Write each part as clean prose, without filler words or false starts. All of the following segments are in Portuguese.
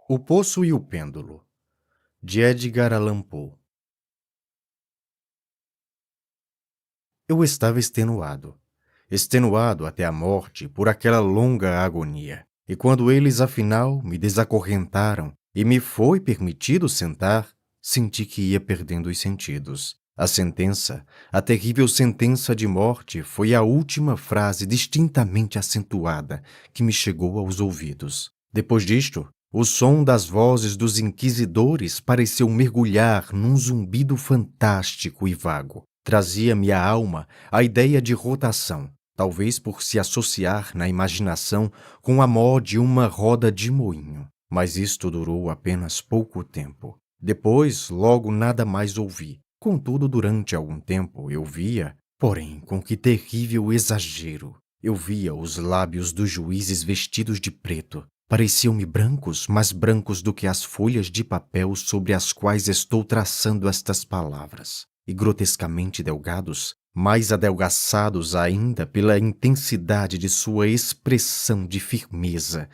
O Poço e o Pêndulo, de Edgar Allan Poe. Eu estava extenuado até a morte por aquela longa agonia, e quando eles afinal me desacorrentaram e me foi permitido sentar, senti que ia perdendo os sentidos. A sentença, a terrível sentença de morte, foi a última frase distintamente acentuada que me chegou aos ouvidos. Depois disto, o som das vozes dos inquisidores pareceu mergulhar num zumbido fantástico e vago. Trazia-me à alma a ideia de rotação, talvez por se associar na imaginação com a mó de uma roda de moinho. Mas isto durou apenas pouco tempo. Depois, logo nada mais ouvi. Contudo, durante algum tempo eu via, porém com que terrível exagero, eu via os lábios dos juízes vestidos de preto. Pareciam-me brancos, mais brancos do que as folhas de papel sobre as quais estou traçando estas palavras, e grotescamente delgados, mais adelgaçados ainda pela intensidade de sua expressão de firmeza,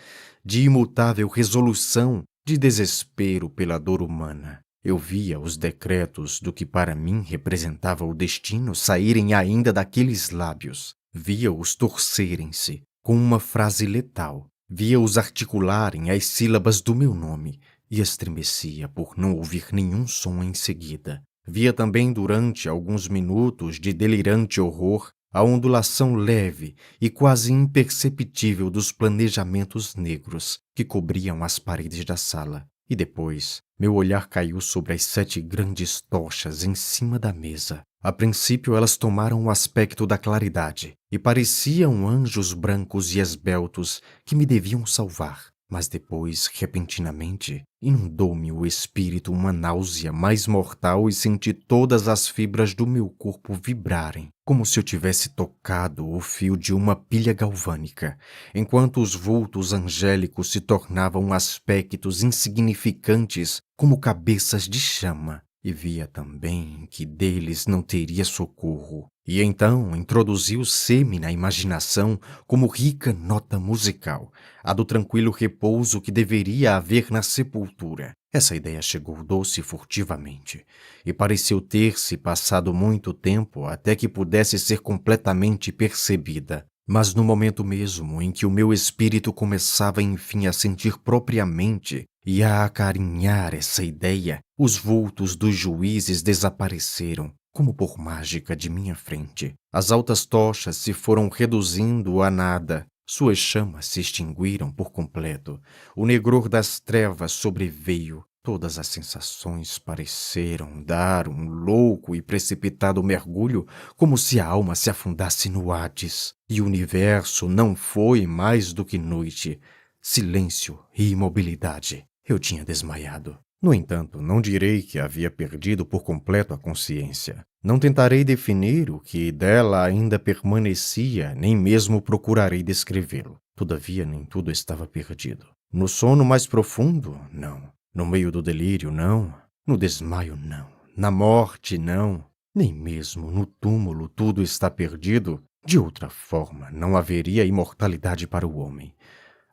de imutável resolução, de desespero pela dor humana. Eu via os decretos do que para mim representava o destino saírem ainda daqueles lábios. Via-os torcerem-se com uma frase letal. Via-os articularem as sílabas do meu nome e estremecia por não ouvir nenhum som em seguida. Via também durante alguns minutos de delirante horror a ondulação leve e quase imperceptível dos planejamentos negros que cobriam as paredes da sala. E depois, meu olhar caiu sobre as 7 grandes tochas em cima da mesa. A princípio elas tomaram o aspecto da claridade e pareciam anjos brancos e esbeltos que me deviam salvar. Mas depois, repentinamente, inundou-me o espírito uma náusea mais mortal e senti todas as fibras do meu corpo vibrarem, como se eu tivesse tocado o fio de uma pilha galvânica, enquanto os vultos angélicos se tornavam aspectos insignificantes como cabeças de chama. E via também que deles não teria socorro. E então introduziu-se-me na imaginação como rica nota musical, a do tranquilo repouso que deveria haver na sepultura. Essa ideia chegou doce e furtivamente, e pareceu ter-se passado muito tempo até que pudesse ser completamente percebida. Mas no momento mesmo em que o meu espírito começava enfim a sentir propriamente e a acarinhar essa ideia, os vultos dos juízes desapareceram, como por mágica de minha frente. As altas tochas se foram reduzindo a nada, suas chamas se extinguiram por completo, o negror das trevas sobreveio. Todas as sensações pareceram dar um louco e precipitado mergulho, como se a alma se afundasse no Hades, e o universo não foi mais do que noite, silêncio e imobilidade. Eu tinha desmaiado. No entanto, não direi que havia perdido por completo a consciência. Não tentarei definir o que dela ainda permanecia, nem mesmo procurarei descrevê-lo. Todavia, nem tudo estava perdido. No sono mais profundo, não. No meio do delírio, não. No desmaio, não. Na morte, não. Nem mesmo no túmulo tudo está perdido. De outra forma, não haveria imortalidade para o homem.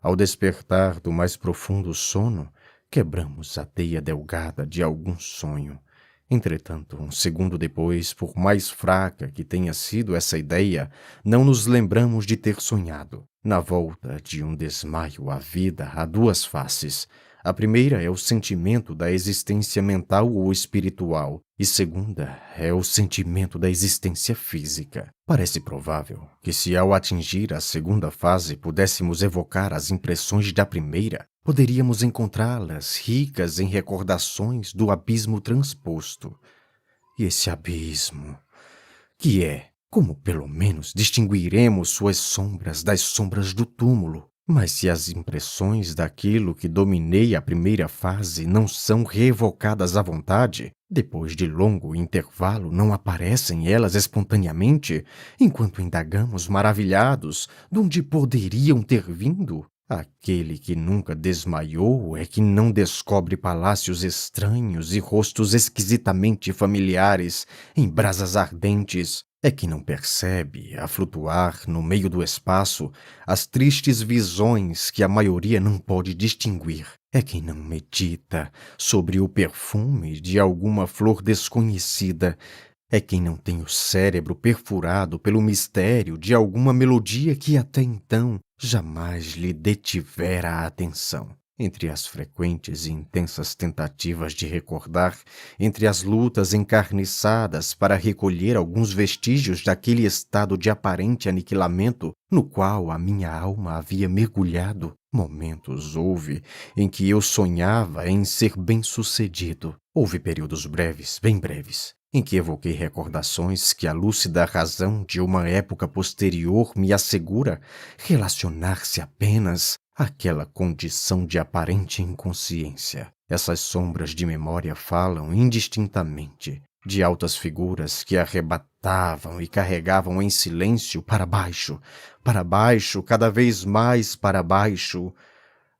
Ao despertar do mais profundo sono, quebramos a teia delgada de algum sonho. Entretanto, um segundo depois, por mais fraca que tenha sido essa ideia, não nos lembramos de ter sonhado. Na volta de um desmaio à vida há 2 faces. A primeira é o sentimento da existência mental ou espiritual, e segunda é o sentimento da existência física. Parece provável que se ao atingir a segunda fase pudéssemos evocar as impressões da primeira, poderíamos encontrá-las ricas em recordações do abismo transposto. E esse abismo, que é, como pelo menos distinguiremos suas sombras das sombras do túmulo? Mas se as impressões daquilo que dominei a primeira fase não são reevocadas à vontade, depois de longo intervalo não aparecem elas espontaneamente, enquanto indagamos maravilhados de onde poderiam ter vindo? Aquele que nunca desmaiou é que não descobre palácios estranhos e rostos esquisitamente familiares em brasas ardentes. É quem não percebe, a flutuar no meio do espaço, as tristes visões que a maioria não pode distinguir. É quem não medita sobre o perfume de alguma flor desconhecida. É quem não tem o cérebro perfurado pelo mistério de alguma melodia que até então jamais lhe detivera a atenção. Entre as frequentes e intensas tentativas de recordar, entre as lutas encarniçadas para recolher alguns vestígios daquele estado de aparente aniquilamento no qual a minha alma havia mergulhado, momentos houve em que eu sonhava em ser bem-sucedido. Houve períodos breves, bem breves, em que evoquei recordações que a lúcida razão de uma época posterior me assegura relacionar-se apenas àquela condição de aparente inconsciência. Essas sombras de memória falam indistintamente de altas figuras que arrebatavam e carregavam em silêncio para baixo, cada vez mais para baixo,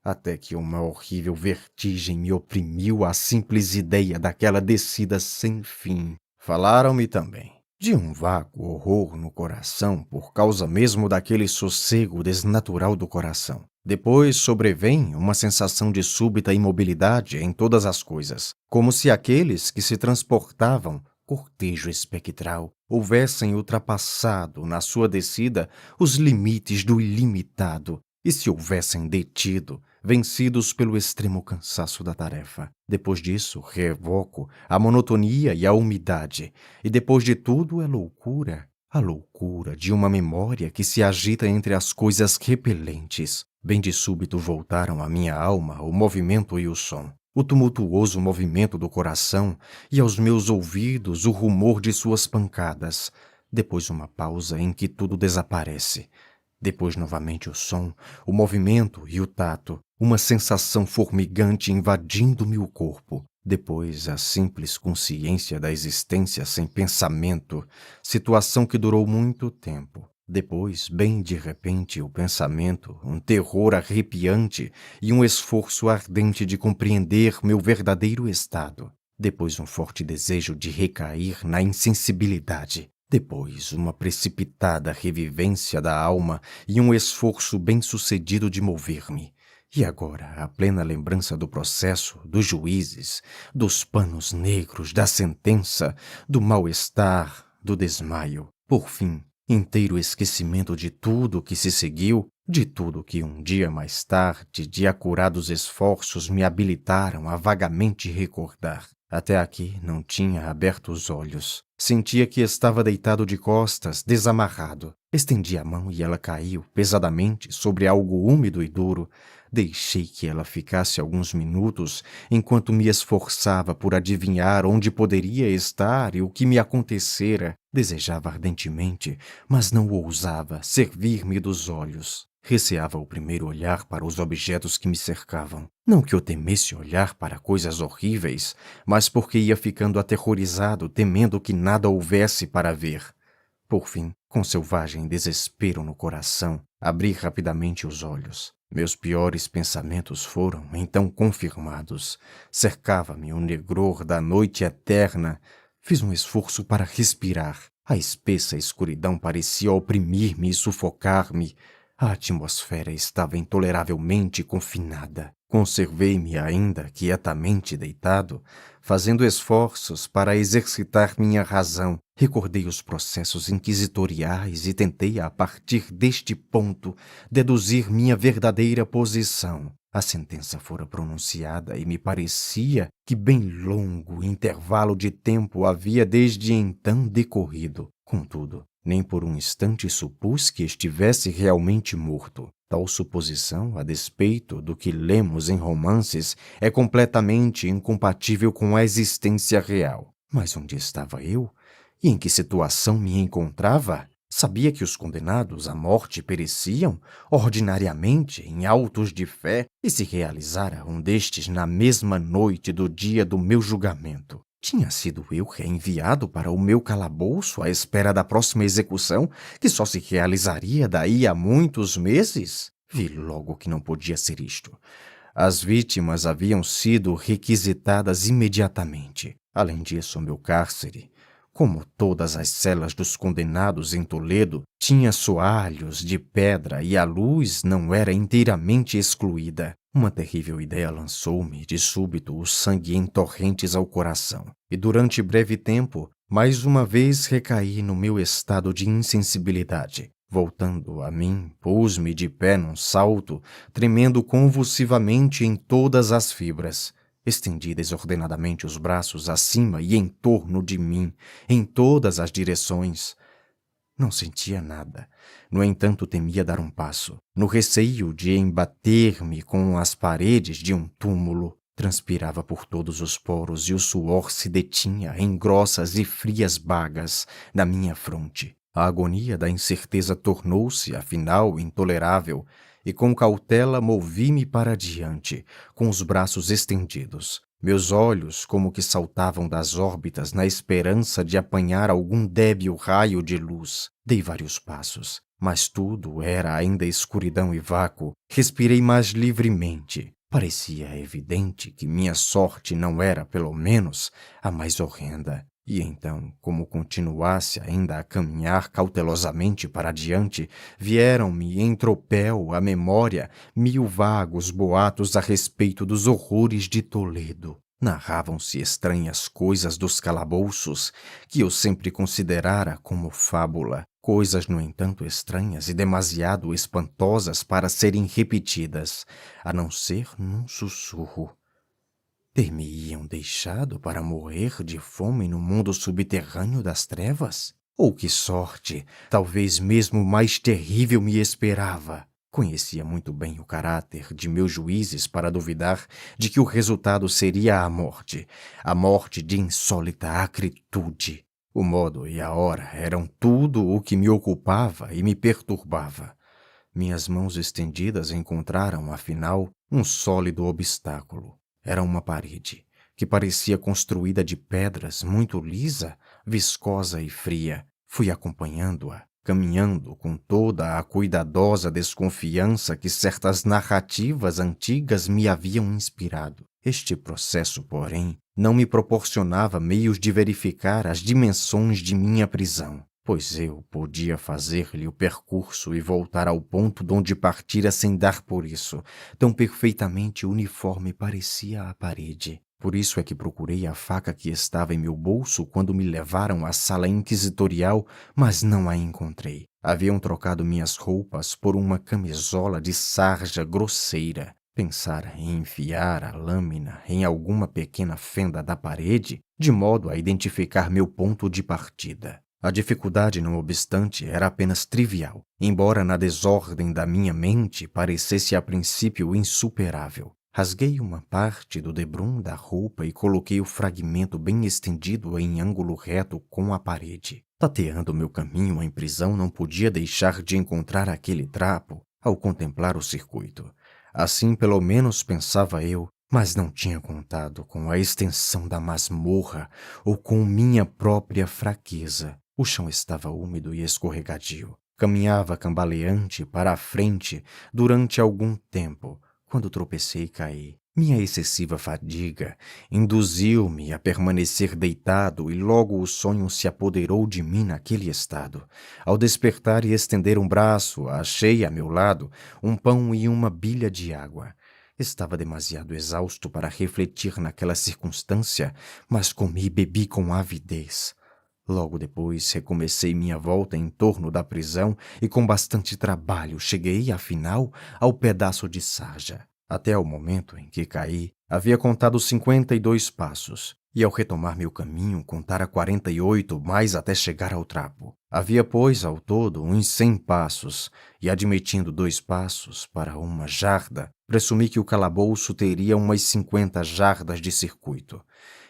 até que uma horrível vertigem me oprimiu à simples ideia daquela descida sem fim. Falaram-me também de um vago horror no coração por causa mesmo daquele sossego desnatural do coração. Depois sobrevém uma sensação de súbita imobilidade em todas as coisas, como se aqueles que se transportavam, cortejo espectral, houvessem ultrapassado na sua descida os limites do ilimitado e se houvessem detido, vencidos pelo extremo cansaço da tarefa. Depois disso, revoco a monotonia e a umidade, e depois de tudo é loucura, a loucura de uma memória que se agita entre as coisas repelentes. Bem de súbito voltaram à minha alma o movimento e o som, o tumultuoso movimento do coração, e aos meus ouvidos o rumor de suas pancadas. Depois uma pausa em que tudo desaparece. Depois novamente o som, o movimento e o tato, uma sensação formigante invadindo-me o corpo. Depois a simples consciência da existência sem pensamento, situação que durou muito tempo. Depois, bem de repente, o pensamento, um terror arrepiante e um esforço ardente de compreender meu verdadeiro estado. Depois um forte desejo de recair na insensibilidade. Depois, uma precipitada revivência da alma e um esforço bem-sucedido de mover-me. E agora, a plena lembrança do processo, dos juízes, dos panos negros, da sentença, do mal-estar, do desmaio. Por fim, inteiro esquecimento de tudo que se seguiu, de tudo que um dia mais tarde, de acurados esforços, me habilitaram a vagamente recordar. Até aqui não tinha aberto os olhos. Sentia que estava deitado de costas, desamarrado. Estendi a mão e ela caiu pesadamente sobre algo úmido e duro. Deixei que ela ficasse alguns minutos enquanto me esforçava por adivinhar onde poderia estar e o que me acontecera. Desejava ardentemente, mas não ousava servir-me dos olhos. Receava o primeiro olhar para os objetos que me cercavam. Não que eu temesse olhar para coisas horríveis, mas porque ia ficando aterrorizado, temendo que nada houvesse para ver. Por fim, com selvagem desespero no coração, abri rapidamente os olhos. Meus piores pensamentos foram, então, confirmados. Cercava-me o negror da noite eterna. Fiz um esforço para respirar. A espessa escuridão parecia oprimir-me e sufocar-me. A atmosfera estava intoleravelmente confinada. Conservei-me ainda quietamente deitado, fazendo esforços para exercitar minha razão. Recordei os processos inquisitoriais e tentei, a partir deste ponto, deduzir minha verdadeira posição. A sentença fora pronunciada e me parecia que bem longo intervalo de tempo havia desde então decorrido. Contudo, nem por um instante supus que estivesse realmente morto. Tal suposição, a despeito do que lemos em romances, é completamente incompatível com a existência real. Mas onde estava eu? E em que situação me encontrava? Sabia que os condenados à morte pereciam, ordinariamente, em autos de fé, e se realizara um destes na mesma noite do dia do meu julgamento. Tinha sido eu reenviado para o meu calabouço à espera da próxima execução, que só se realizaria daí a muitos meses? Vi logo que não podia ser isto. As vítimas haviam sido requisitadas imediatamente. Além disso, meu cárcere, Como todas as celas dos condenados em Toledo, tinha soalhos de pedra e a luz não era inteiramente excluída. Uma terrível ideia lançou-me, de súbito, o sangue em torrentes ao coração. E durante breve tempo, mais uma vez recaí no meu estado de insensibilidade. Voltando a mim, pus-me de pé num salto, tremendo convulsivamente em todas as fibras. Estendi desordenadamente os braços acima e em torno de mim, em todas as direções. Não sentia nada. No entanto, temia dar um passo, no receio de embater-me com as paredes de um túmulo. Transpirava por todos os poros e o suor se detinha em grossas e frias bagas na minha fronte. A agonia da incerteza tornou-se, afinal, intolerável, e com cautela movi-me para diante, com os braços estendidos. Meus olhos como que saltavam das órbitas na esperança de apanhar algum débil raio de luz. Dei vários passos, mas tudo era ainda escuridão e vácuo. Respirei mais livremente. Parecia evidente que minha sorte não era, pelo menos, a mais horrenda. E então, como continuasse ainda a caminhar cautelosamente para diante, vieram-me em tropel à memória 1000 vagos boatos a respeito dos horrores de Toledo. Narravam-se estranhas coisas dos calabouços, que eu sempre considerara como fábula, coisas, no entanto, estranhas e demasiado espantosas para serem repetidas, a não ser num sussurro. Ter-me-iam deixado para morrer de fome no mundo subterrâneo das trevas? Ou que sorte, talvez mesmo mais terrível, me esperava? Conhecia muito bem o caráter de meus juízes para duvidar de que o resultado seria a morte de insólita acritude. O modo e a hora eram tudo o que me ocupava e me perturbava. Minhas mãos estendidas encontraram, afinal, um sólido obstáculo. Era uma parede, que parecia construída de pedras, muito lisa, viscosa e fria. Fui acompanhando-a, caminhando com toda a cuidadosa desconfiança que certas narrativas antigas me haviam inspirado. Este processo, porém, não me proporcionava meios de verificar as dimensões de minha prisão, pois eu podia fazer-lhe o percurso e voltar ao ponto de onde partira sem dar por isso. Tão perfeitamente uniforme parecia a parede. Por isso é que procurei a faca que estava em meu bolso quando me levaram à sala inquisitorial, mas não a encontrei. Haviam trocado minhas roupas por uma camisola de sarja grosseira. Pensara em enfiar a lâmina em alguma pequena fenda da parede, de modo a identificar meu ponto de partida. A dificuldade, não obstante, era apenas trivial, embora na desordem da minha mente parecesse a princípio insuperável. Rasguei uma parte do debrum da roupa e coloquei o fragmento bem estendido em ângulo reto com a parede. Tateando meu caminho em prisão, não podia deixar de encontrar aquele trapo ao contemplar o circuito. Assim, pelo menos, pensava eu, mas não tinha contado com a extensão da masmorra ou com minha própria fraqueza. O chão estava úmido e escorregadio. Caminhava cambaleante para a frente durante algum tempo, quando tropecei e caí. Minha excessiva fadiga induziu-me a permanecer deitado e logo o sonho se apoderou de mim naquele estado. Ao despertar e estender um braço, achei a meu lado um pão e uma bilha de água. Estava demasiado exausto para refletir naquela circunstância, mas comi e bebi com avidez. Logo depois, recomecei minha volta em torno da prisão e com bastante trabalho cheguei, afinal, ao pedaço de sarja. Até o momento em que caí, havia contado 52 passos, e ao retomar meu caminho, contara 48 mais até chegar ao trapo. Havia, pois, ao todo, uns 100 passos, e admitindo 2 passos para uma jarda, presumi que o calabouço teria umas 50 jardas de circuito.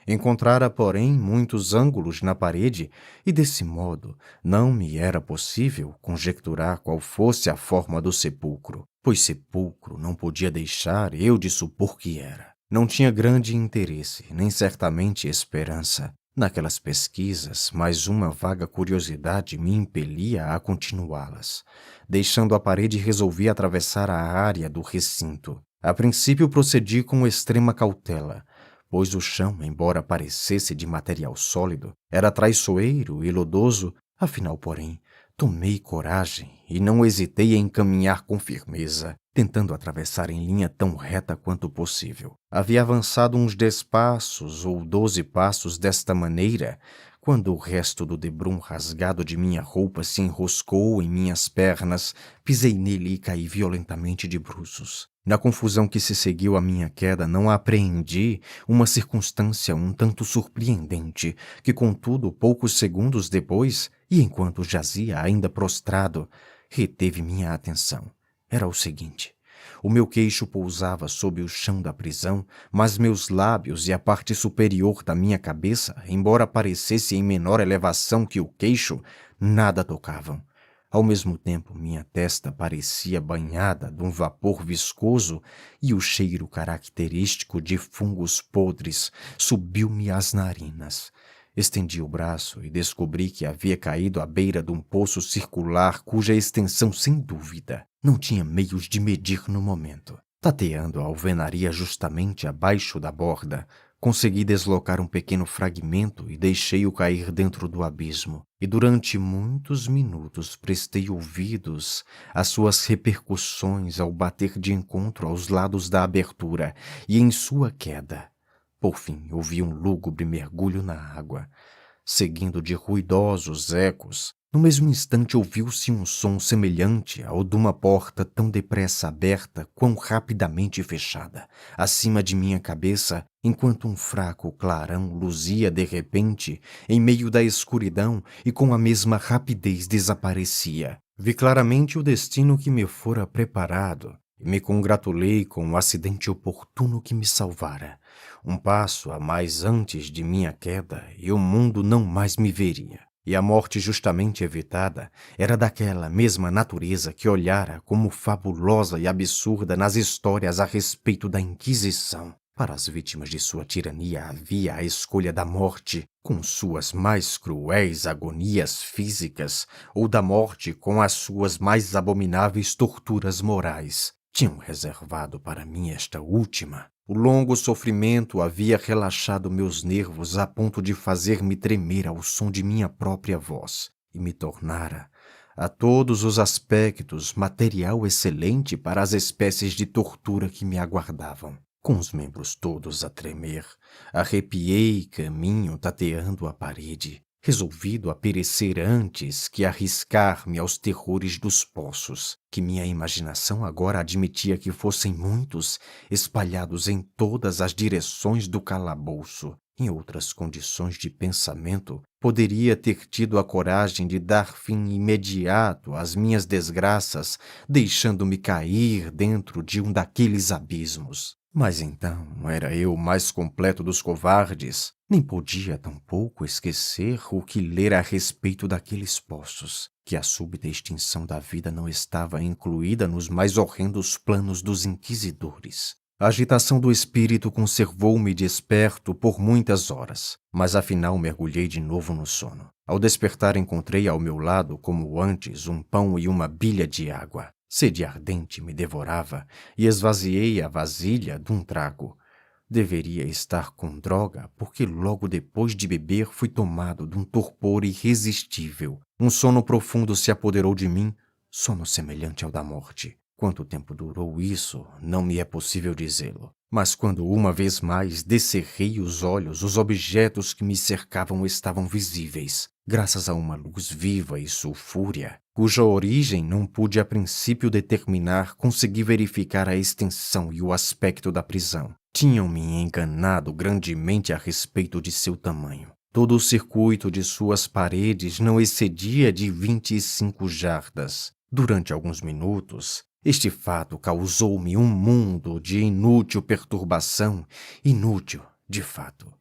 Encontrara, porém, muitos ângulos na parede e, desse modo, não me era possível conjecturar qual fosse a forma do sepulcro, pois sepulcro não podia deixar eu de supor que era. Não tinha grande interesse, nem certamente esperança naquelas pesquisas, mas uma vaga curiosidade me impelia a continuá-las. Deixando a parede, resolvi atravessar a área do recinto. A princípio procedi com extrema cautela, pois o chão, embora parecesse de material sólido, era traiçoeiro e lodoso. Afinal, porém, tomei coragem e não hesitei em caminhar com firmeza, tentando atravessar em linha tão reta quanto possível. Havia avançado uns 10 passos ou 12 passos desta maneira, quando o resto do debrum rasgado de minha roupa se enroscou em minhas pernas, pisei nele e caí violentamente de bruços. Na confusão que se seguiu à minha queda, não apreendi uma circunstância um tanto surpreendente, que, contudo, poucos segundos depois, e enquanto jazia ainda prostrado, reteve minha atenção. Era o seguinte: o meu queixo pousava sob o chão da prisão, mas meus lábios e a parte superior da minha cabeça, embora parecesse em menor elevação que o queixo, nada tocavam. Ao mesmo tempo, minha testa parecia banhada de um vapor viscoso e o cheiro característico de fungos podres subiu-me às narinas. Estendi o braço e descobri que havia caído à beira de um poço circular cuja extensão, sem dúvida, não tinha meios de medir no momento. Tateando a alvenaria justamente abaixo da borda, consegui deslocar um pequeno fragmento e deixei-o cair dentro do abismo. E durante muitos minutos prestei ouvidos às suas repercussões ao bater de encontro aos lados da abertura e em sua queda. Por fim, ouvi um lúgubre mergulho na água, seguindo de ruidosos ecos. No mesmo instante ouviu-se um som semelhante ao de uma porta tão depressa aberta quão rapidamente fechada, acima de minha cabeça, enquanto um fraco clarão luzia de repente em meio da escuridão e com a mesma rapidez desaparecia. Vi claramente o destino que me fora preparado e me congratulei com o acidente oportuno que me salvara. Um passo a mais antes de minha queda e o mundo não mais me veria. E a morte justamente evitada era daquela mesma natureza que olhara como fabulosa e absurda nas histórias a respeito da Inquisição. Para as vítimas de sua tirania havia a escolha da morte, com suas mais cruéis agonias físicas, ou da morte com as suas mais abomináveis torturas morais. Tinham reservado para mim esta última. O longo sofrimento havia relaxado meus nervos a ponto de fazer-me tremer ao som de minha própria voz e me tornara, a todos os aspectos, material excelente para as espécies de tortura que me aguardavam. Com os membros todos a tremer, arrepiei caminho tateando a parede, resolvido a perecer antes que arriscar-me aos terrores dos poços, que minha imaginação agora admitia que fossem muitos, espalhados em todas as direções do calabouço. Em outras condições de pensamento, poderia ter tido a coragem de dar fim imediato às minhas desgraças, deixando-me cair dentro de um daqueles abismos. Mas então era eu o mais completo dos covardes. Nem podia tampouco esquecer o que lera a respeito daqueles poços, que a súbita extinção da vida não estava incluída nos mais horrendos planos dos inquisidores. A agitação do espírito conservou-me desperto por muitas horas, mas afinal mergulhei de novo no sono. Ao despertar encontrei ao meu lado, como antes, um pão e uma bilha de água. Sede ardente me devorava e esvaziei a vasilha de um trago. Deveria estar com droga, porque logo depois de beber fui tomado de um torpor irresistível. Um sono profundo se apoderou de mim, sono semelhante ao da morte. Quanto tempo durou isso, não me é possível dizê-lo. Mas quando uma vez mais descerrei os olhos, os objetos que me cercavam estavam visíveis, graças a uma luz viva e sulfúrea, cuja origem não pude a princípio determinar. Consegui verificar a extensão e o aspecto da prisão. Tinham-me enganado grandemente a respeito de seu tamanho. Todo o circuito de suas paredes não excedia de 25 jardas. Durante alguns minutos, este fato causou-me um mundo de inútil perturbação, inútil, de fato,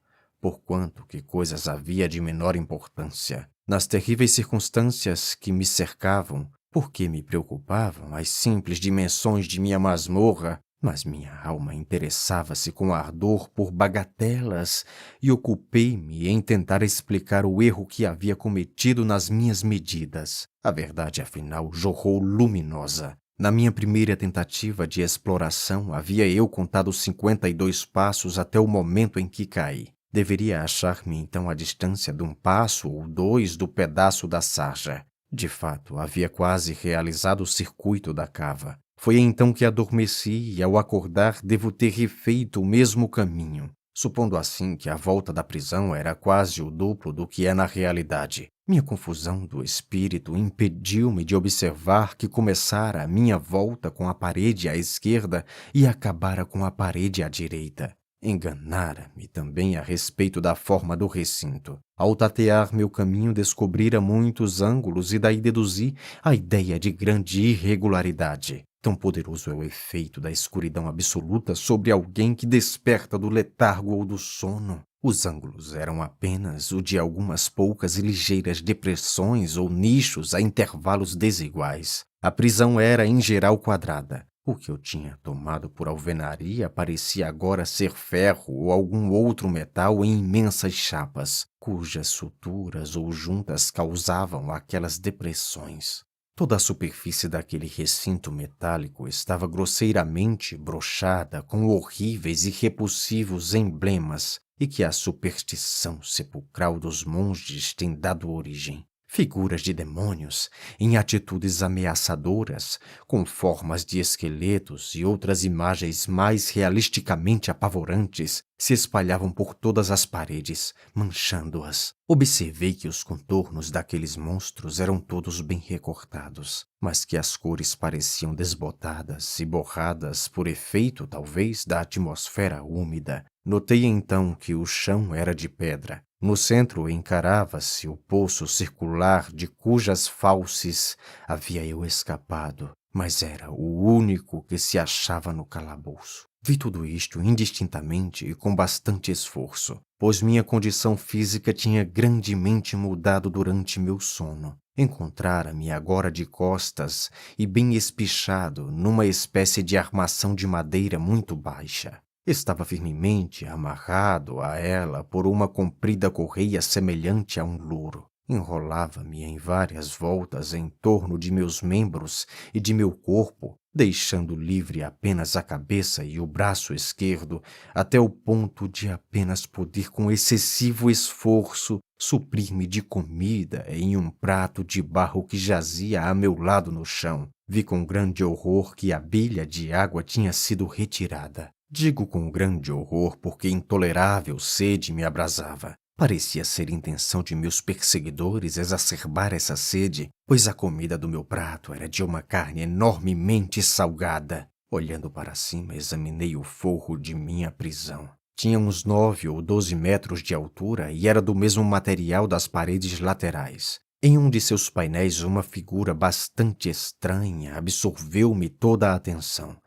porquanto que coisas havia de menor importância. Nas terríveis circunstâncias que me cercavam, porque me preocupavam as simples dimensões de minha masmorra, mas minha alma interessava-se com ardor por bagatelas e ocupei-me em tentar explicar o erro que havia cometido nas minhas medidas. A verdade, afinal, jorrou luminosa. Na minha primeira tentativa de exploração, havia eu contado 52 passos até o momento em que caí. Deveria achar-me então à distância de um passo ou dois do pedaço da sarja. De fato, havia quase realizado o circuito da cava. Foi então que adormeci e, ao acordar, devo ter refeito o mesmo caminho, supondo assim que a volta da prisão era quase o duplo do que é na realidade. Minha confusão do espírito impediu-me de observar que começara a minha volta com a parede à esquerda e acabara com a parede à direita. Enganara-me também a respeito da forma do recinto. Ao tatear meu caminho, descobrira muitos ângulos e daí deduzi a ideia de grande irregularidade. Tão poderoso é o efeito da escuridão absoluta sobre alguém que desperta do letargo ou do sono. Os ângulos eram apenas o de algumas poucas e ligeiras depressões ou nichos a intervalos desiguais. A prisão era, em geral, quadrada. O que eu tinha tomado por alvenaria parecia agora ser ferro ou algum outro metal em imensas chapas, cujas suturas ou juntas causavam aquelas depressões. Toda a superfície daquele recinto metálico estava grosseiramente brochada com horríveis e repulsivos emblemas e que a superstição sepulcral dos monges tem dado origem. Figuras de demônios, em atitudes ameaçadoras, com formas de esqueletos e outras imagens mais realisticamente apavorantes, se espalhavam por todas as paredes, manchando-as. Observei que os contornos daqueles monstros eram todos bem recortados, mas que as cores pareciam desbotadas e borradas por efeito, talvez, da atmosfera úmida. Notei então que o chão era de pedra. No centro encarava-se o poço circular de cujas fauces havia eu escapado, mas era o único que se achava no calabouço. Vi tudo isto indistintamente e com bastante esforço, pois minha condição física tinha grandemente mudado durante meu sono. Encontrara-me agora de costas e bem espichado numa espécie de armação de madeira muito baixa. Estava firmemente amarrado a ela por uma comprida correia semelhante a um louro. Enrolava-me em várias voltas em torno de meus membros e de meu corpo, deixando livre apenas a cabeça e o braço esquerdo, até o ponto de apenas poder com excessivo esforço suprir-me de comida em um prato de barro que jazia a meu lado no chão. Vi com grande horror que a bilha de água tinha sido retirada. Digo com grande horror porque intolerável sede me abrasava. Parecia ser intenção de meus perseguidores exacerbar essa sede, pois a comida do meu prato era de uma carne enormemente salgada. Olhando para cima, examinei o forro de minha prisão. Tinha uns 9 ou 12 metros de altura e era do mesmo material das paredes laterais. Em um de seus painéis, uma figura bastante estranha absorveu-me toda a atenção.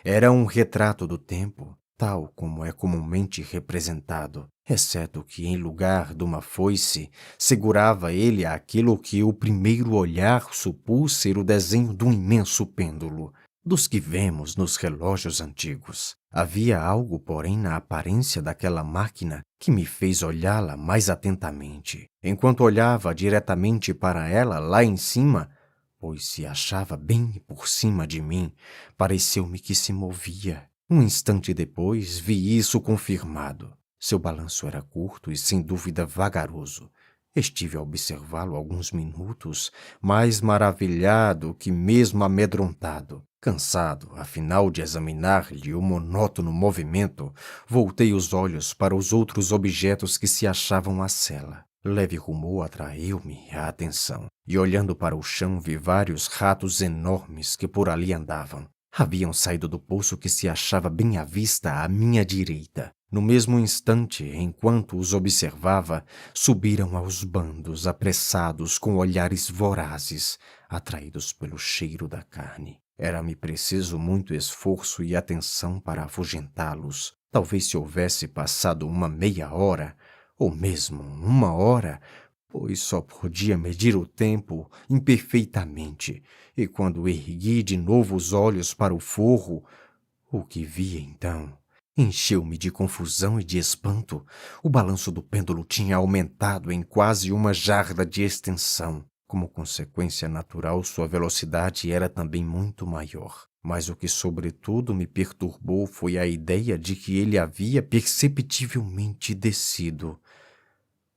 Era um retrato do tempo, tal como é comumente representado, exceto que, em lugar de uma foice, segurava ele aquilo que o primeiro olhar supôs ser o desenho de um imenso pêndulo, dos que vemos nos relógios antigos. Havia algo, porém, na aparência daquela máquina que me fez olhá-la mais atentamente. Enquanto olhava diretamente para ela lá em cima, pois se achava bem por cima de mim, pareceu-me que se movia. Um instante depois, vi isso confirmado. Seu balanço era curto e, sem dúvida, vagaroso. Estive a observá-lo alguns minutos, mais maravilhado que mesmo amedrontado. Cansado, afinal, de examinar-lhe o monótono movimento, voltei os olhos para os outros objetos que se achavam à cela. Leve rumor atraiu-me a atenção, e olhando para o chão vi vários ratos enormes que por ali andavam. Haviam saído do poço que se achava bem à vista à minha direita. No mesmo instante, enquanto os observava, subiram aos bandos, apressados, com olhares vorazes, atraídos pelo cheiro da carne. Era-me preciso muito esforço e atenção para afugentá-los. Talvez se houvesse passado uma meia hora, ou mesmo uma hora, pois só podia medir o tempo imperfeitamente, e quando ergui de novo os olhos para o forro, o que vi então encheu-me de confusão e de espanto. O balanço do pêndulo tinha aumentado em quase uma jarda de extensão. Como consequência natural, sua velocidade era também muito maior. Mas o que sobretudo me perturbou foi a ideia de que ele havia perceptivelmente descido.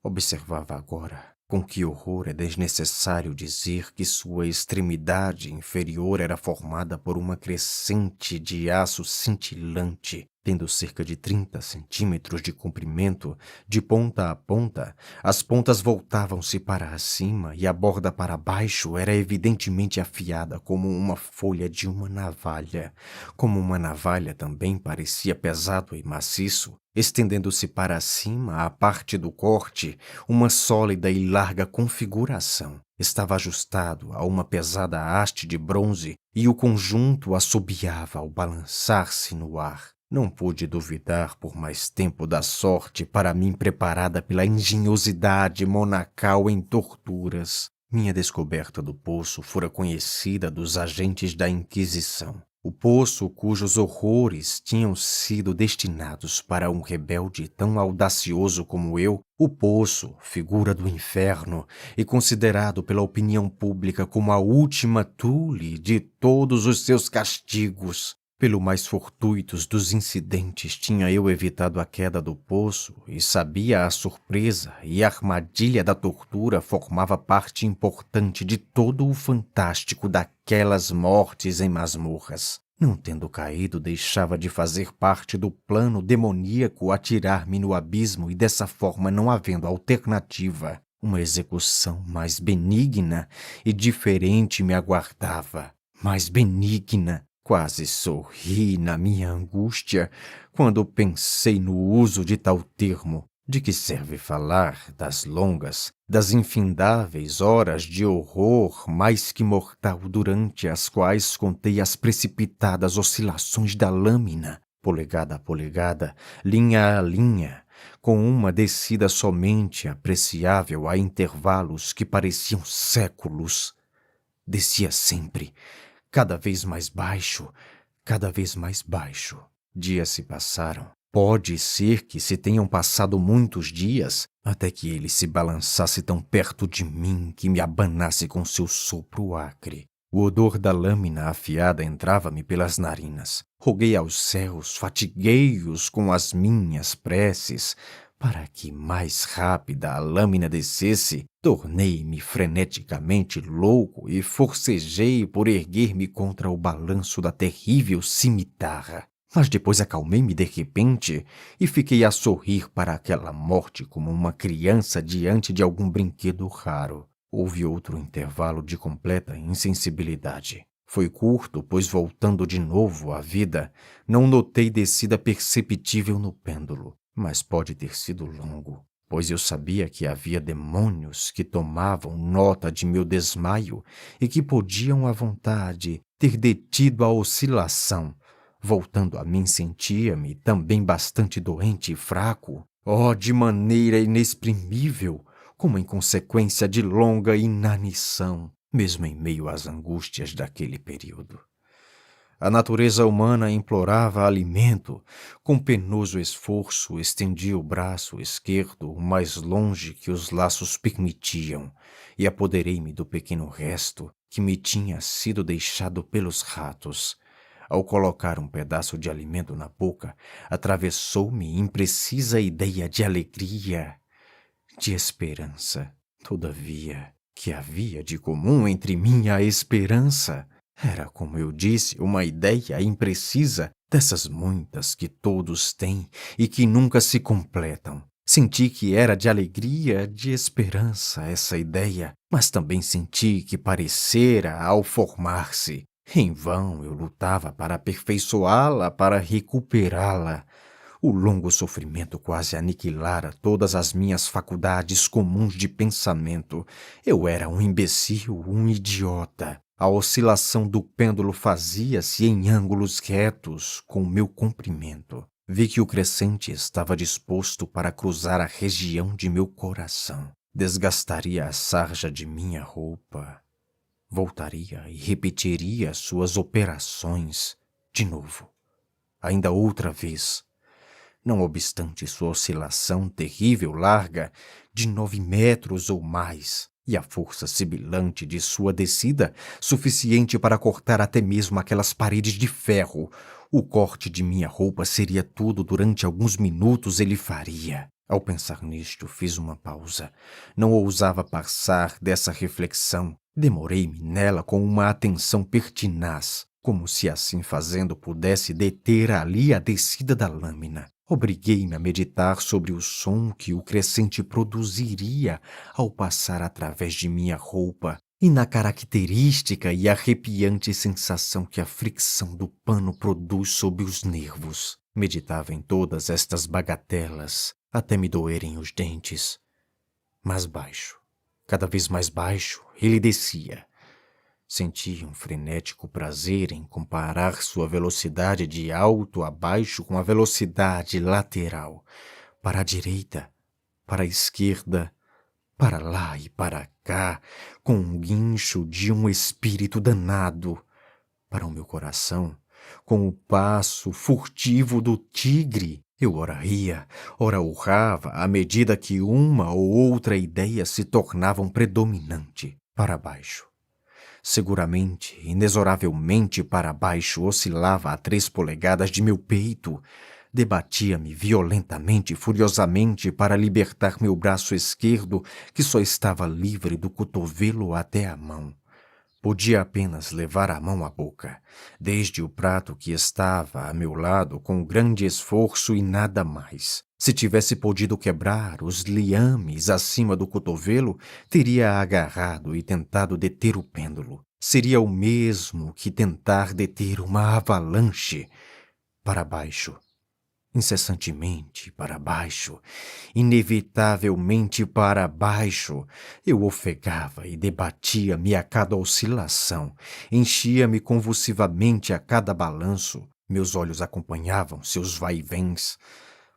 Observava agora, com que horror é desnecessário dizer que sua extremidade inferior era formada por uma crescente de aço cintilante, tendo cerca de 30 centímetros de comprimento, de ponta a ponta. As pontas voltavam-se para cima e a borda para baixo era evidentemente afiada como uma folha de uma navalha. Como uma navalha também parecia pesado e maciço, estendendo-se para cima, a parte do corte, uma sólida e larga configuração. Estava ajustado a uma pesada haste de bronze e o conjunto assobiava ao balançar-se no ar. Não pude duvidar por mais tempo da sorte para mim preparada pela engenhosidade monacal em torturas. Minha descoberta do poço fora conhecida dos agentes da Inquisição. O poço cujos horrores tinham sido destinados para um rebelde tão audacioso como eu, o poço, figura do inferno, e considerado pela opinião pública como a última tule de todos os seus castigos. Pelo mais fortuitos dos incidentes, tinha eu evitado a queda do poço e sabia a surpresa e a armadilha da tortura formava parte importante de todo o fantástico daquelas mortes em masmorras. Não tendo caído, deixava de fazer parte do plano demoníaco atirar-me no abismo e dessa forma, não havendo alternativa, uma execução mais benigna e diferente me aguardava. Mais benigna. Quase sorri na minha angústia quando pensei no uso de tal termo. De que serve falar das longas, das infindáveis horas de horror mais que mortal durante as quais contei as precipitadas oscilações da lâmina, polegada a polegada, linha a linha, com uma descida somente apreciável a intervalos que pareciam séculos. Descia sempre, cada vez mais baixo, cada vez mais baixo. Dias se passaram. Pode ser que se tenham passado muitos dias, até que ele se balançasse tão perto de mim que me abanasse com seu sopro acre. O odor da lâmina afiada entrava-me pelas narinas. Roguei aos céus, fatiguei-os com as minhas preces, para que mais rápida a lâmina descesse. Tornei-me freneticamente louco e forcejei por erguer-me contra o balanço da terrível cimitarra. Mas depois acalmei-me de repente e fiquei a sorrir para aquela morte como uma criança diante de algum brinquedo raro. Houve outro intervalo de completa insensibilidade. Foi curto, pois voltando de novo à vida, não notei descida perceptível no pêndulo, mas pode ter sido longo, pois eu sabia que havia demônios que tomavam nota de meu desmaio e que podiam à vontade ter detido a oscilação. Voltando a mim, sentia-me também bastante doente e fraco, de maneira inexprimível, como em consequência de longa inanição, mesmo em meio às angústias daquele período. A natureza humana implorava alimento. Com penoso esforço, estendi o braço esquerdo o mais longe que os laços permitiam e apoderei-me do pequeno resto que me tinha sido deixado pelos ratos. Ao colocar um pedaço de alimento na boca, atravessou-me imprecisa ideia de alegria, de esperança. Todavia, que havia de comum entre mim e a esperança? Era, como eu disse, uma ideia imprecisa, dessas muitas que todos têm e que nunca se completam. Senti que era de alegria, de esperança essa ideia, mas também senti que parecera ao formar-se. Em vão eu lutava para aperfeiçoá-la, para recuperá-la. O longo sofrimento quase aniquilara todas as minhas faculdades comuns de pensamento. Eu era um imbecil, um idiota. A oscilação do pêndulo fazia-se em ângulos retos com o meu comprimento. Vi que o crescente estava disposto para cruzar a região de meu coração. Desgastaria a sarja de minha roupa. Voltaria e repetiria suas operações de novo, ainda outra vez. Não obstante sua oscilação terrível larga de 9 metros ou mais, e a força sibilante de sua descida, suficiente para cortar até mesmo aquelas paredes de ferro. O corte de minha roupa seria tudo durante alguns minutos ele faria. Ao pensar nisto, fiz uma pausa. Não ousava passar dessa reflexão. Demorei-me nela com uma atenção pertinaz, como se assim fazendo pudesse deter ali a descida da lâmina. Obriguei-me a meditar sobre o som que o crescente produziria ao passar através de minha roupa e na característica e arrepiante sensação que a fricção do pano produz sob os nervos. Meditava em todas estas bagatelas, até me doerem os dentes. Mais baixo, cada vez mais baixo, ele descia. Sentia um frenético prazer em comparar sua velocidade de alto a baixo com a velocidade lateral, para a direita, para a esquerda, para lá e para cá, com um guincho de um espírito danado. Para o meu coração, com o passo furtivo do tigre, eu ora ria, ora urrava à medida que uma ou outra ideia se tornavam predominante. Para baixo. Seguramente, inexoravelmente para baixo, oscilava a 3 polegadas de meu peito. Debatia-me violentamente, furiosamente, para libertar meu braço esquerdo, que só estava livre do cotovelo até a mão. Podia apenas levar a mão à boca, desde o prato que estava a meu lado com grande esforço e nada mais. Se tivesse podido quebrar os liames acima do cotovelo, teria agarrado e tentado deter o pêndulo. Seria o mesmo que tentar deter uma avalanche. Para baixo. Incessantemente para baixo, inevitavelmente para baixo, eu ofegava e debatia-me a cada oscilação, enchia-me convulsivamente a cada balanço, meus olhos acompanhavam seus vai-vens,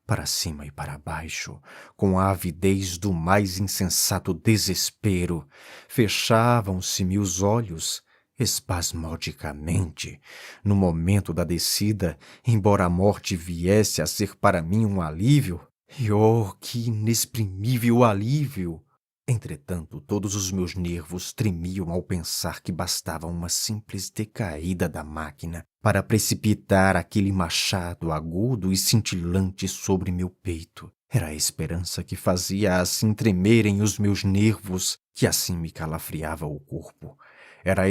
para cima e para baixo, com a avidez do mais insensato desespero, fechavam-se-me os olhos, espasmodicamente, no momento da descida, embora a morte viesse a ser para mim um alívio, e oh, que inexprimível alívio! Entretanto, todos os meus nervos tremiam ao pensar que bastava uma simples decaída da máquina para precipitar aquele machado agudo e cintilante sobre meu peito. Era a esperança que fazia assim tremerem os meus nervos, que assim me calafriava o corpo. Era a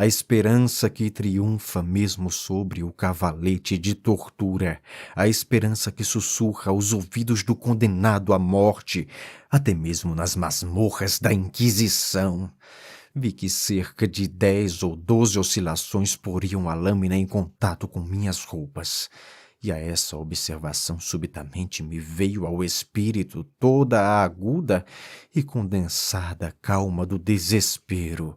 esperança que triunfa mesmo sobre o cavalete de tortura, a esperança que sussurra aos ouvidos do condenado à morte, até mesmo nas masmorras da Inquisição. Vi que cerca de 10 ou 12 oscilações poriam a lâmina em contato com minhas roupas. E a essa observação subitamente me veio ao espírito toda a aguda e condensada calma do desespero.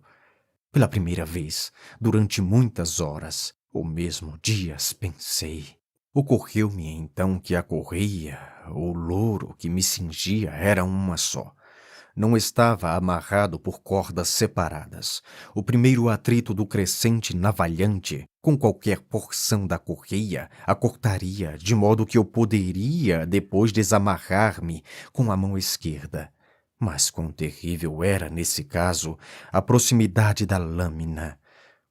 Pela primeira vez, durante muitas horas, ou mesmo dias, pensei. Ocorreu-me então que a correia, o louro que me cingia era uma só. Não estava amarrado por cordas separadas. O primeiro atrito do crescente navalhante com qualquer porção da correia a cortaria, de modo que eu poderia depois desamarrar-me com a mão esquerda. Mas quão terrível era, nesse caso, a proximidade da lâmina.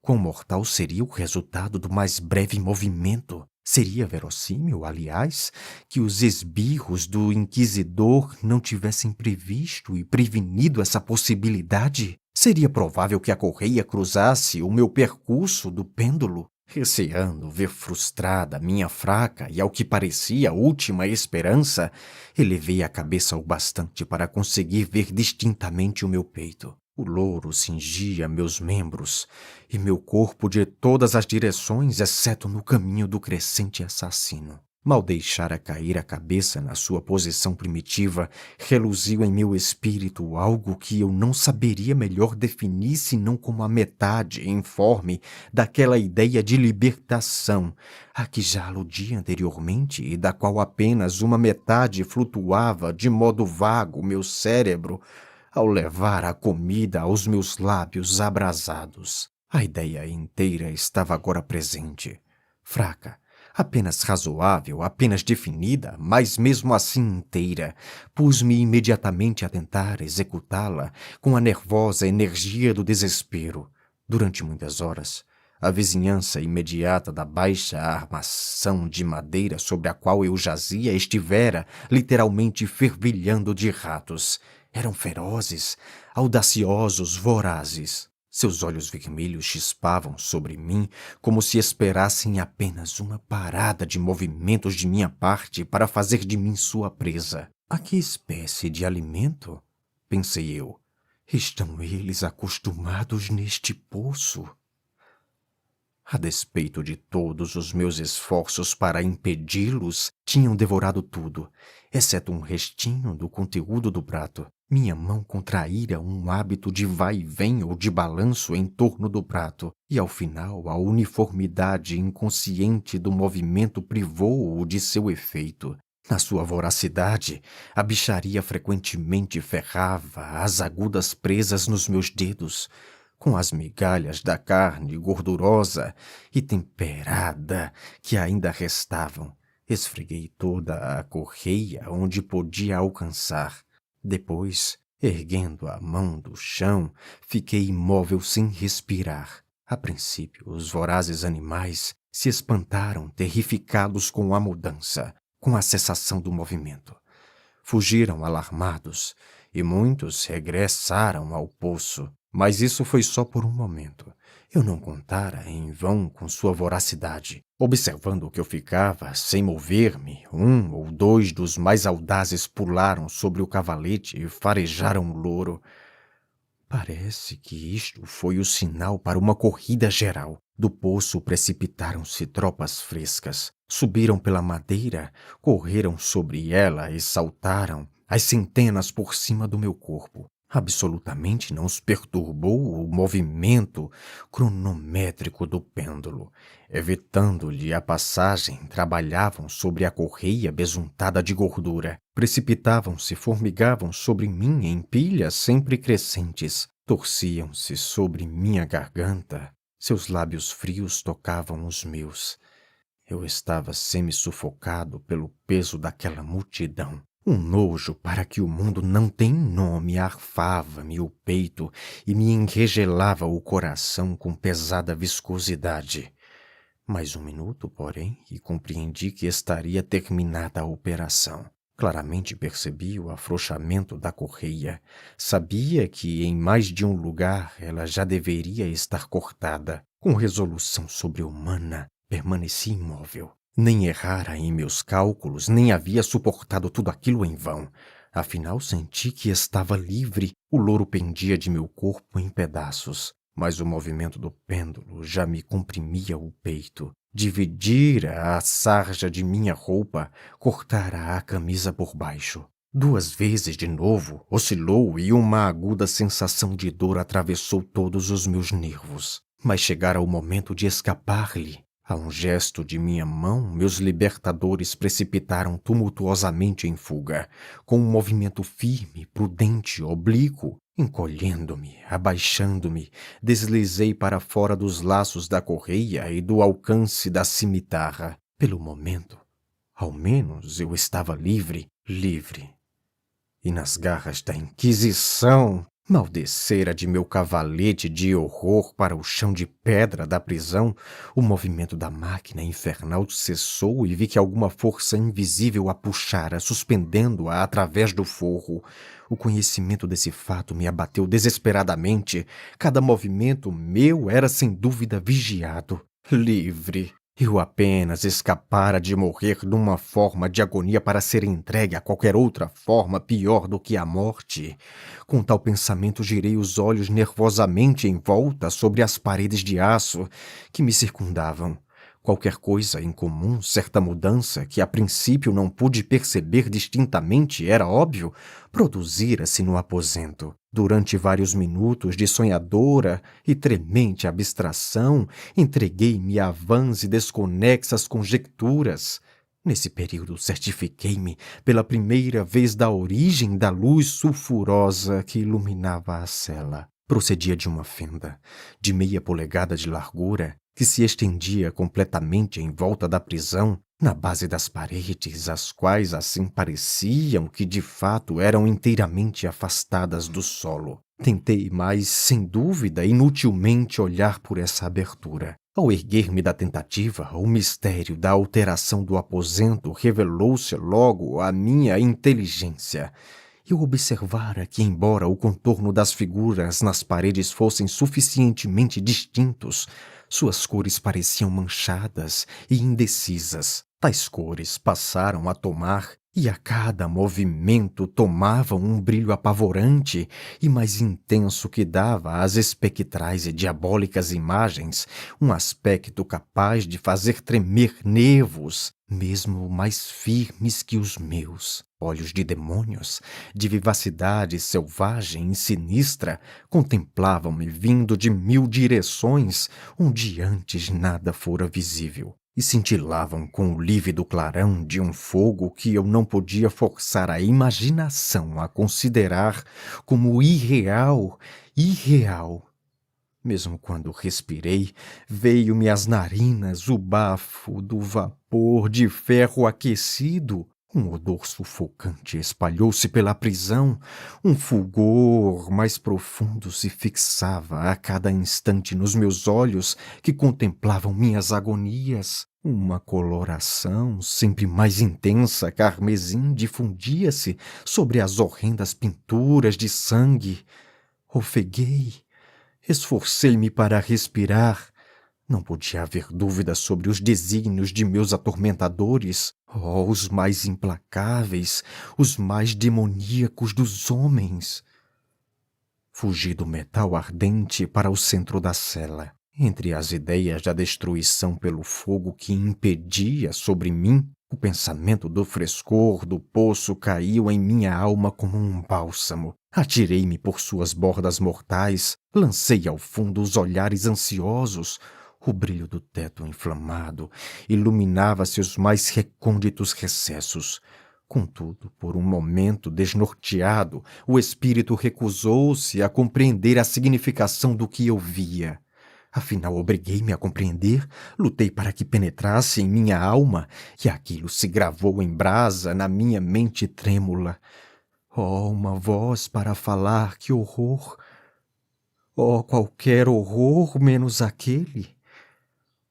Quão mortal seria o resultado do mais breve movimento. Seria verossímil, aliás, que os esbirros do inquisidor não tivessem previsto e prevenido essa possibilidade? Seria provável que a correia cruzasse o meu percurso do pêndulo? Receando ver frustrada minha fraca e, ao que parecia, última esperança, elevei a cabeça o bastante para conseguir ver distintamente o meu peito. O louro cingia meus membros e meu corpo de todas as direções, exceto no caminho do crescente assassino. Mal deixara cair a cabeça na sua posição primitiva, reluziu em meu espírito algo que eu não saberia melhor definir senão como a metade informe daquela ideia de libertação a que já aludi anteriormente e da qual apenas uma metade flutuava de modo vago meu cérebro ao levar a comida aos meus lábios abrasados. A ideia inteira estava agora presente, fraca, apenas razoável, apenas definida, mas mesmo assim inteira. Pus-me imediatamente a tentar executá-la com a nervosa energia do desespero. Durante muitas horas, a vizinhança imediata da baixa armação de madeira sobre a qual eu jazia estivera literalmente fervilhando de ratos. Eram ferozes, audaciosos, vorazes. Seus olhos vermelhos chispavam sobre mim como se esperassem apenas uma parada de movimentos de minha parte para fazer de mim sua presa. A que espécie de alimento? Pensei eu. Estão eles acostumados neste poço? A despeito de todos os meus esforços para impedi-los, tinham devorado tudo, exceto um restinho do conteúdo do prato. Minha mão contraíra um hábito de vai e vem ou de balanço em torno do prato, e ao final a uniformidade inconsciente do movimento privou-o de seu efeito. Na sua voracidade, a bicharia frequentemente ferrava as agudas presas nos meus dedos, com as migalhas da carne gordurosa e temperada que ainda restavam. Esfreguei toda a correia onde podia alcançar. Depois, erguendo a mão do chão, fiquei imóvel sem respirar. A princípio, os vorazes animais se espantaram, terrificados com a mudança, com a cessação do movimento. Fugiram alarmados e muitos regressaram ao poço. Mas isso foi só por um momento. Eu não contara em vão com sua voracidade. Observando que eu ficava sem mover-me, um ou dois dos mais audazes pularam sobre o cavalete e farejaram o louro. Parece que isto foi o sinal para uma corrida geral. Do poço precipitaram-se tropas frescas. Subiram pela madeira, correram sobre ela e saltaram, as centenas por cima do meu corpo. Absolutamente não os perturbou o movimento cronométrico do pêndulo. Evitando-lhe a passagem, trabalhavam sobre a correia besuntada de gordura. Precipitavam-se, formigavam sobre mim em pilhas sempre crescentes. Torciam-se sobre minha garganta. Seus lábios frios tocavam os meus. Eu estava semi-sufocado pelo peso daquela multidão. Um nojo para que o mundo não tem nome arfava-me o peito e me enregelava o coração com pesada viscosidade. Mais um minuto, porém, e compreendi que estaria terminada a operação. Claramente percebi o afrouxamento da correia. Sabia que em mais de um lugar ela já deveria estar cortada. Com resolução sobre-humana, permaneci imóvel. Nem errara em meus cálculos, nem havia suportado tudo aquilo em vão. Afinal, senti que estava livre. O louro pendia de meu corpo em pedaços, mas o movimento do pêndulo já me comprimia o peito. Dividira a sarja de minha roupa, cortara a camisa por baixo. 2 vezes de novo, oscilou e uma aguda sensação de dor atravessou todos os meus nervos. Mas chegara o momento de escapar-lhe. A um gesto de minha mão, meus libertadores precipitaram tumultuosamente em fuga, com um movimento firme, prudente, oblíquo. Encolhendo-me, abaixando-me, deslizei para fora dos laços da correia e do alcance da cimitarra. Pelo momento, ao menos eu estava livre. E nas garras da Inquisição, maldecera de meu cavalete de horror para o chão de pedra da prisão, o movimento da máquina infernal cessou e vi que alguma força invisível a puxara, suspendendo-a através do forro. O conhecimento desse fato me abateu desesperadamente. Cada movimento meu era sem dúvida vigiado. Livre! Eu apenas escapara de morrer numa forma de agonia para ser entregue a qualquer outra forma pior do que a morte. Com tal pensamento girei os olhos nervosamente em volta sobre as paredes de aço que me circundavam. Qualquer coisa em comum, certa mudança que a princípio não pude perceber distintamente, era óbvio, produzira-se no aposento. Durante vários minutos de sonhadora e tremente abstração, entreguei-me a vãs e desconexas conjecturas. Nesse período certifiquei-me pela primeira vez da origem da luz sulfurosa que iluminava a cela. Procedia de uma fenda, de meia polegada de largura, que se estendia completamente em volta da prisão, na base das paredes, as quais assim pareciam que de fato eram inteiramente afastadas do solo. Tentei, mas, sem dúvida, inutilmente olhar por essa abertura. Ao erguer-me da tentativa, o mistério da alteração do aposento revelou-se logo à minha inteligência. Eu observara que, embora o contorno das figuras nas paredes fossem suficientemente distintos, suas cores pareciam manchadas e indecisas. Tais cores passaram a tomar, e a cada movimento tomavam um brilho apavorante e mais intenso que dava às espectrais e diabólicas imagens um aspecto capaz de fazer tremer nervos, mesmo mais firmes que os meus. Olhos de demônios, de vivacidade selvagem e sinistra, contemplavam-me vindo de 1000 direções, onde antes nada fora visível, e cintilavam com o lívido clarão de um fogo que eu não podia forçar a imaginação a considerar como irreal. Mesmo quando respirei, veio-me às narinas o bafo do vapor de ferro aquecido. Um odor sufocante espalhou-se pela prisão. Um fulgor mais profundo se fixava a cada instante nos meus olhos que contemplavam minhas agonias. Uma coloração sempre mais intensa, carmesim, difundia-se sobre as horrendas pinturas de sangue. Ofeguei. Esforcei-me para respirar. Não podia haver dúvida sobre os desígnios de meus atormentadores, os mais implacáveis, os mais demoníacos dos homens. Fugi do metal ardente para o centro da cela. Entre as ideias da destruição pelo fogo que impedia sobre mim, o pensamento do frescor do poço caiu em minha alma como um bálsamo. Atirei-me por suas bordas mortais, lancei ao fundo os olhares ansiosos. O brilho do teto inflamado iluminava seus mais recônditos recessos. Contudo, por um momento desnorteado, o espírito recusou-se a compreender a significação do que eu via. Afinal, obriguei-me a compreender, lutei para que penetrasse em minha alma, e aquilo se gravou em brasa na minha mente trêmula. Oh, uma voz para falar, que horror! Oh, qualquer horror menos aquele!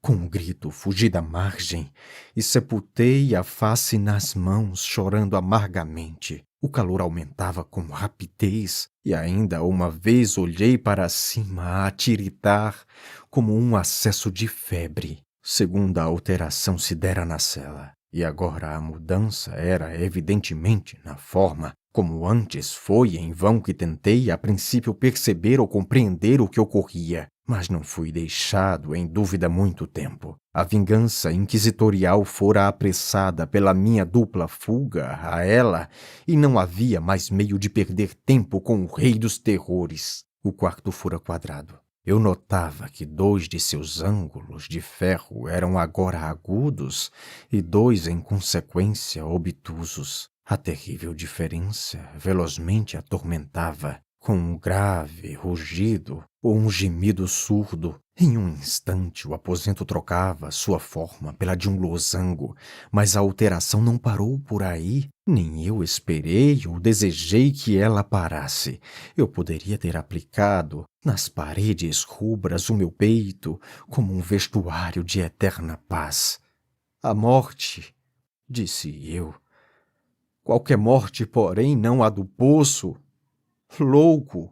Com um grito, fugi da margem e sepultei a face nas mãos, chorando amargamente. O calor aumentava com rapidez e ainda uma vez olhei para cima a tiritar como um acesso de febre. Segunda alteração se dera na cela, e agora a mudança era evidentemente na forma. Como antes, foi em vão que tentei a princípio perceber ou compreender o que ocorria, mas não fui deixado em dúvida muito tempo. A vingança inquisitorial fora apressada pela minha dupla fuga a ela, e não havia mais meio de perder tempo com o rei dos terrores. O quarto fora quadrado. Eu notava que 2 de seus ângulos de ferro eram agora agudos e 2, em consequência, obtusos. A terrível diferença velozmente atormentava. Com um grave rugido ou um gemido surdo, em um instante o aposento trocava sua forma pela de um losango, mas a alteração não parou por aí. Nem eu esperei ou desejei que ela parasse. Eu poderia ter aplicado nas paredes rubras o meu peito como um vestuário de eterna paz. A morte, disse eu. Qualquer morte, porém, não a do poço. Louco!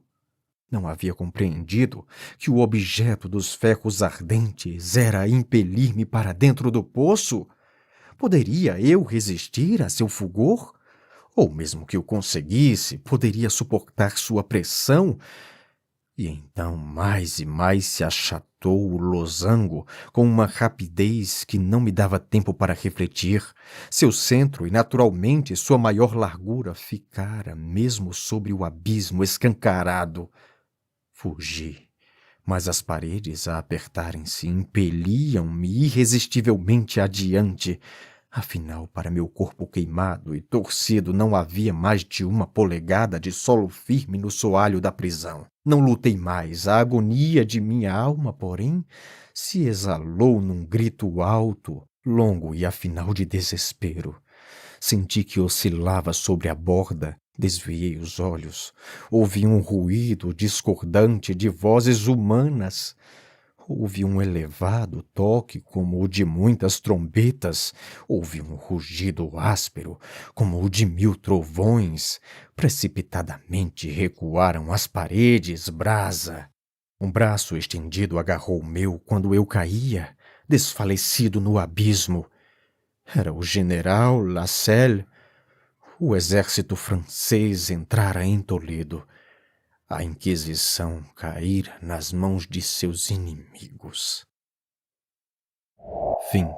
Não havia compreendido que o objeto dos ferros ardentes era impelir-me para dentro do poço? Poderia eu resistir a seu fulgor? Ou mesmo que o conseguisse, poderia suportar sua pressão? E então mais e mais se achatou o losango com uma rapidez que não me dava tempo para refletir. Seu centro e, naturalmente, sua maior largura ficara mesmo sobre o abismo escancarado. Fugi, mas as paredes, a apertarem-se, impeliam-me irresistivelmente adiante. Afinal, para meu corpo queimado e torcido não havia mais de 1 polegada de solo firme no soalho da prisão. Não lutei mais. A agonia de minha alma, porém, se exalou num grito alto, longo e afinal de desespero. Senti que oscilava sobre a borda, desviei os olhos. Ouvi um ruído discordante de vozes humanas. Houve um elevado toque como o de muitas trombetas. Houve um rugido áspero como o de 1000 trovões. Precipitadamente recuaram as paredes, brasa. Um braço estendido agarrou o meu quando eu caía, desfalecido no abismo. Era o general Lasalle. O exército francês entrara em Toledo. A Inquisição caíra nas mãos de seus inimigos. Fim.